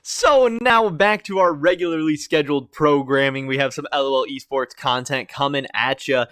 So now back to our regularly scheduled programming. We have some LOL esports content coming at you.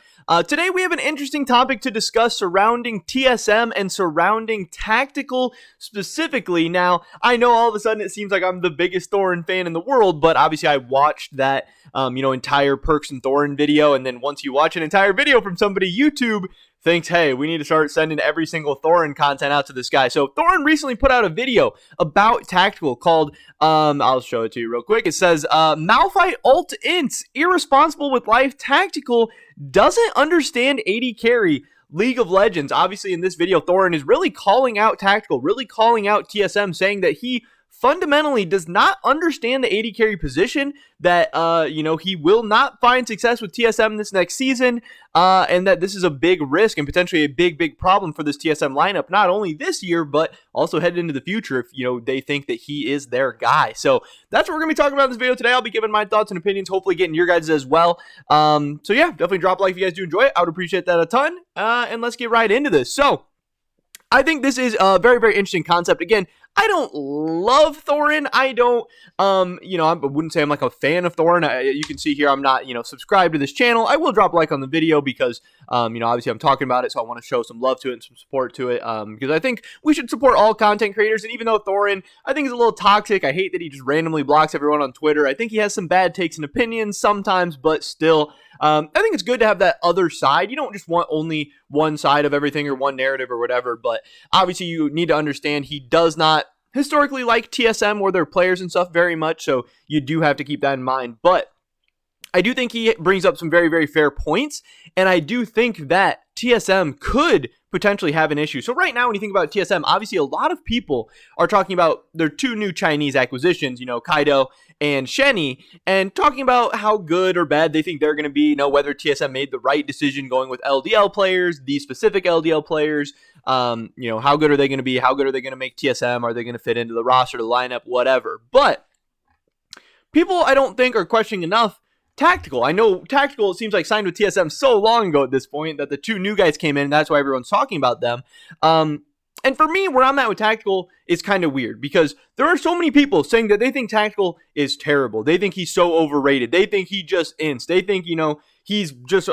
Today we have an interesting topic to discuss surrounding TSM and surrounding tactical specifically. Now, I know all of a sudden it seems like I'm the biggest Thorn fan in the world, but obviously I watched that entire Perks and Thorn video, and then once you watch an entire video from somebody, YouTube thinks, hey, we need to start sending every single Thorn content out to this guy. So Thorn recently put out a video about tactical called, I'll show it to you real quick. It says, Malphite ult ints, irresponsible with life, tactical, doesn't understand AD carry, League of Legends. Obviously in this video, Thorn is really calling out tactical, really calling out TSM, saying that he fundamentally does not understand the AD carry position, that he will not find success with TSM this next season, and that this is a big risk and potentially a big problem for this TSM lineup, not only this year, but also headed into the future if, they think that he is their guy. So that's what we're going to be talking about in this video today. I'll be giving my thoughts and opinions, hopefully getting your guys as well. So yeah, definitely drop a like if you guys do enjoy it. I would appreciate that a ton, and let's get right into this. So I think this is a very, very interesting concept. Again, I don't love Thorn. I don't, I wouldn't say I'm like a fan of Thorn. You can see here I'm not, subscribed to this channel. I will drop a like on the video because, obviously I'm talking about it, so I want to show some love to it and some support to it, because I think we should support all content creators. And even though Thorn, I think, is a little toxic, I hate that he just randomly blocks everyone on Twitter. I think he has some bad takes and opinions sometimes, but still, I think it's good to have that other side. You don't just want only one side of everything or one narrative or whatever, but obviously you need to understand he does not historically like TSM or their players and stuff very much, so you do have to keep that in mind. But I do think he brings up some very, very fair points, and I do think that TSM could potentially have an issue. So right now, when you think about TSM, obviously a lot of people are talking about their two new Chinese acquisitions, Kaido and Shenny, and talking about how good or bad they think they're going to be, whether TSM made the right decision going with LDL players, these specific LDL players, how good are they going to be, how good are they going to make TSM, are they going to fit into the roster, the lineup, whatever. But people, I don't think, are questioning enough tactical. I know tactical, it seems like, signed with TSM so long ago at this point that the two new guys came in, and that's why everyone's talking about them. And for me, where I'm at with tactical is kind of weird because there are so many people saying that they think tactical is terrible. They think he's so overrated. They think he just ints. They think, he's just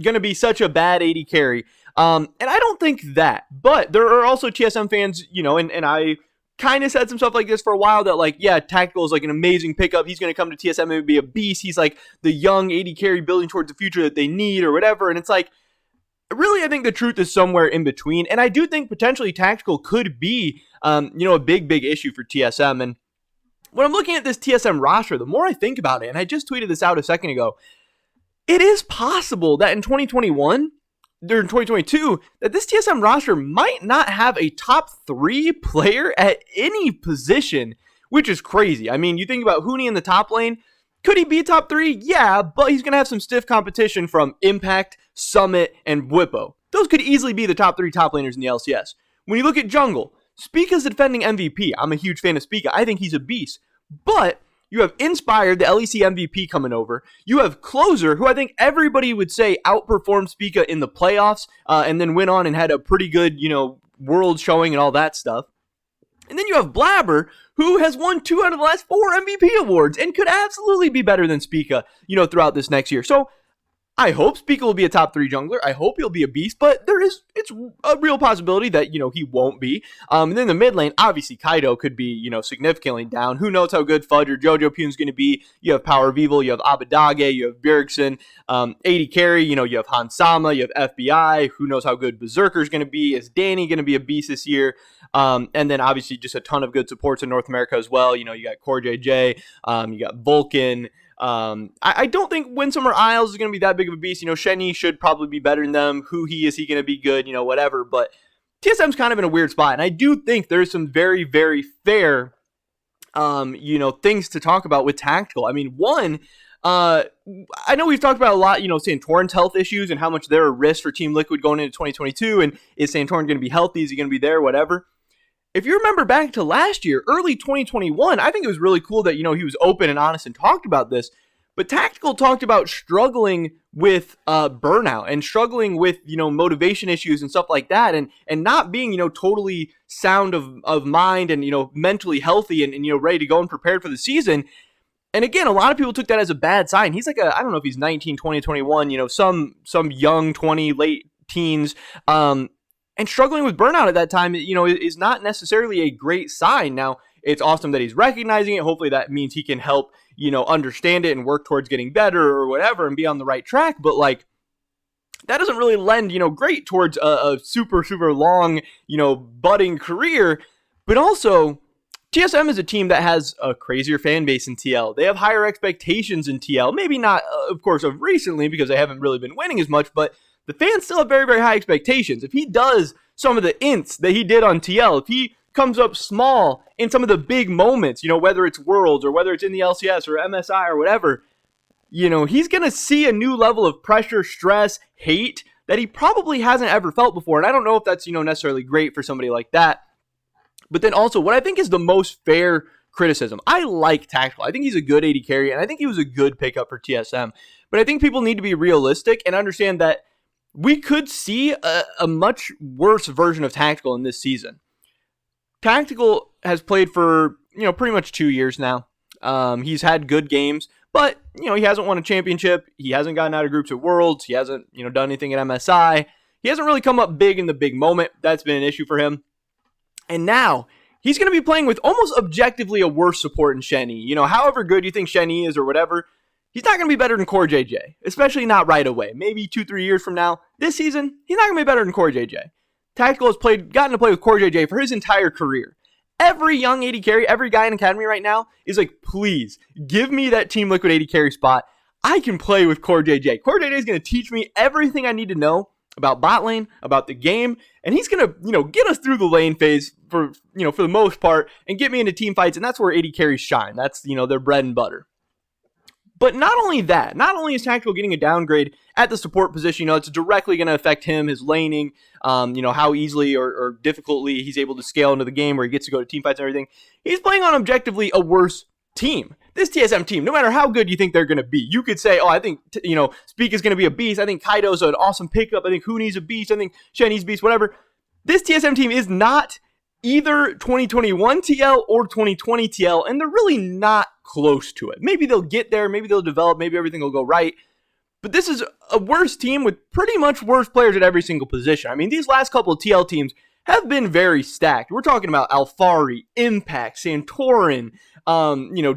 going to be such a bad AD carry. And I don't think that. But there are also TSM fans, and I kind of said some stuff like this for a while that, like, yeah, tactical is like an amazing pickup. He's going to come to TSM and be a beast. He's like the young AD carry building towards the future that they need or whatever. And it's like, really, I think the truth is somewhere in between. And I do think potentially tactical could be, a big issue for TSM. And when I'm looking at this TSM roster, the more I think about it, and I just tweeted this out a second ago, it is possible that in 2021, during 2022, that this TSM roster might not have a top 3 player at any position, which is crazy. I mean, you think about Huni in the top lane. Could he be top 3? Yeah, but he's going to have some stiff competition from Impact, Summit, and Bwipo. Those could easily be the top 3 top laners in the LCS. When you look at jungle, Spica's the defending MVP. I'm a huge fan of Spica. I think he's a beast. But you have Inspired, the LEC MVP, coming over. You have Closer, who I think everybody would say outperformed Spica in the playoffs, and then went on and had a pretty good, world showing and all that stuff. And then you have Blabber, who has won 2 out of the last 4 MVP awards and could absolutely be better than Spica, throughout this next year. So I hope Spica will be a top 3 jungler. I hope he'll be a beast, but it's a real possibility that, he won't be. And then the mid lane, obviously Kaido could be, significantly down. Who knows how good Fudge or Jojo Pune's going to be. You have Power of Evil, you have Abadage, you have Bjergsen, AD carry, you have Hansama, you have FBI. Who knows how good Berserker's going to be. Is Danny going to be a beast this year? And then obviously just a ton of good supports in North America as well. You got Core JJ, you got Vulcan. I don't think Winsome or Isles is going to be that big of a beast. Shenny should probably be better than them. Who is he going to be good? Whatever. But TSM's kind of in a weird spot. And I do think there's some very, very fair, things to talk about with tactical. I mean, one, I know we've talked about a lot, Santorin's health issues and how much they're a risk for Team Liquid going into 2022. And is Santorin going to be healthy? Is he going to be there? Whatever. If you remember back to last year, early 2021, I think it was really cool that, he was open and honest and talked about this. But Tactical talked about struggling with burnout and struggling with, motivation issues and stuff like that, and not being, totally sound of mind and, mentally healthy and ready to go and prepared for the season. And again, a lot of people took that as a bad sign. He's like I don't know if he's 19, 20, 21, some young 20, late teens, and struggling with burnout at that time, is not necessarily a great sign. Now, it's awesome that he's recognizing it. Hopefully that means he can help, understand it and work towards getting better or whatever and be on the right track. But like, that doesn't really lend, great towards a super, super long, budding career. But also, TSM is a team that has a crazier fan base in TL. They have higher expectations in TL. Maybe not, of course, of recently because they haven't really been winning as much, but the fans still have very, very high expectations. If he does some of the ints that he did on TL, if he comes up small in some of the big moments, whether it's Worlds or whether it's in the LCS or MSI or whatever, he's going to see a new level of pressure, stress, hate that he probably hasn't ever felt before. And I don't know if that's, necessarily great for somebody like that. But then also, what I think is the most fair criticism, I like Tactical. I think he's a good AD carry, and I think he was a good pickup for TSM. But I think people need to be realistic and understand that we could see a much worse version of Tactical in this season. Tactical has played for, pretty much 2 years now. He's had good games, but, he hasn't won a championship. He hasn't gotten out of groups at Worlds. He hasn't, done anything at MSI. He hasn't really come up big in the big moment. That's been an issue for him. And now, he's going to be playing with almost objectively a worse support in Shen-Yi. However good you think Shen-Yi is or whatever, he's not going to be better than Core JJ, especially not right away. Maybe 2-3 years from now. This season, he's not going to be better than Core JJ. Tactical has gotten to play with Core JJ for his entire career. Every young AD carry, every guy in Academy right now is like, please, give me that Team Liquid AD carry spot. I can play with Core JJ. Core JJ is going to teach me everything I need to know about bot lane, about the game, and he's going to, get us through the lane phase for the most part and get me into team fights, and that's where AD carries shine. That's, their bread and butter. But not only that, not only is Tactical getting a downgrade at the support position, it's directly going to affect him, his laning, how easily or difficultly he's able to scale into the game where he gets to go to team fights and everything. He's playing on objectively a worse team. This TSM team, no matter how good you think they're going to be, you could say, I think, Speak is going to be a beast. I think Kaido's an awesome pickup. I think Huni's a beast. I think Shen-Yi's a beast, whatever. This TSM team is not either 2021 TL or 2020 TL, and they're really not close to it. Maybe they'll get there. Maybe they'll develop. Maybe everything will go right. But this is a worse team with pretty much worse players at every single position. I mean, these last couple of TL teams have been very stacked. We're talking about Alfari, Impact, Santorin,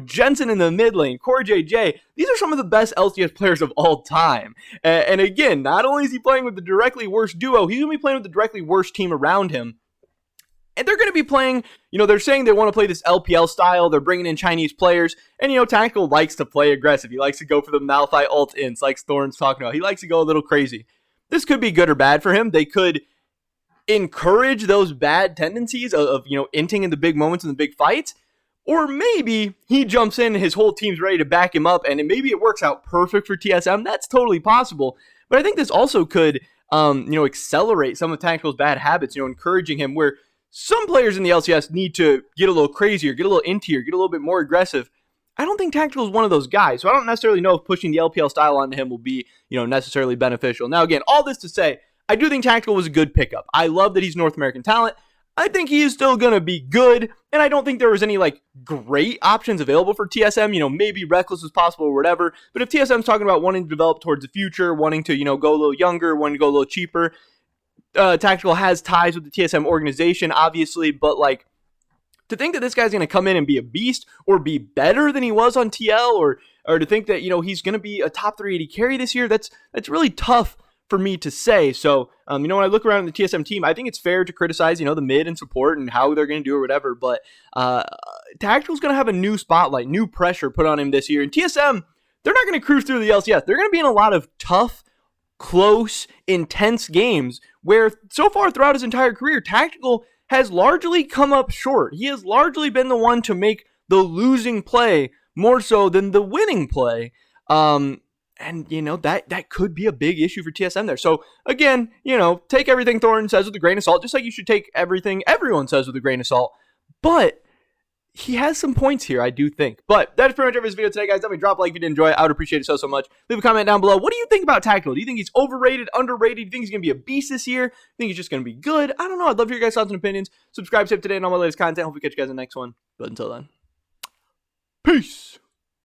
Jensen in the mid lane, Core JJ. These are some of the best LCS players of all time. And again, not only is he playing with the directly worst duo, he's going to be playing with the directly worst team around him. And they're going to be playing, they're saying they want to play this LPL style. They're bringing in Chinese players. And, Tactical likes to play aggressive. He likes to go for the Malphite ult ints like Thorn's talking about. He likes to go a little crazy. This could be good or bad for him. They could encourage those bad tendencies of inting in the big moments and the big fights. Or maybe he jumps in and his whole team's ready to back him up, and maybe it works out perfect for TSM. That's totally possible. But I think this also could, accelerate some of Tactical's bad habits, encouraging him where some players in the LCS need to get a little crazier, get a little intier, get a little bit more aggressive. I don't think Tactical is one of those guys, so I don't necessarily know if pushing the LPL style onto him will be, necessarily beneficial. Now, again, all this to say, I do think Tactical was a good pickup. I love that he's North American talent. I think he is still going to be good, and I don't think there was any, great options available for TSM. Maybe Reckless was possible or whatever, but if TSM's talking about wanting to develop towards the future, wanting to, go a little younger, wanting to go a little cheaper, Tactical has ties with the TSM organization, obviously, but, to think that this guy's going to come in and be a beast or be better than he was on TL or to think that, he's going to be a top 380 carry this year, that's really tough for me to say. So, when I look around the TSM team, I think it's fair to criticize, the mid and support and how they're going to do or whatever, but Tactical's going to have a new spotlight, new pressure put on him this year. And TSM, they're not going to cruise through the LCS. They're going to be in a lot of tough, close, intense games where so far throughout his entire career, Tactical has largely come up short. He has largely been the one to make the losing play more so than the winning play. And, that could be a big issue for TSM there. So, again, take everything Thorn says with a grain of salt, just like you should take everything everyone says with a grain of salt. But he has some points here, I do think. But that's pretty much it for this video today, guys. Definitely drop a like if you did enjoy it. I would appreciate it so much. Leave a comment down below. What do you think about Tactical? Do you think he's overrated, underrated? Do you think he's going to be a beast this year? Do you think he's just going to be good? I don't know. I'd love to hear your guys' thoughts and opinions. Subscribe to today and all my latest content. Hope we catch you guys in the next one. But until then, peace.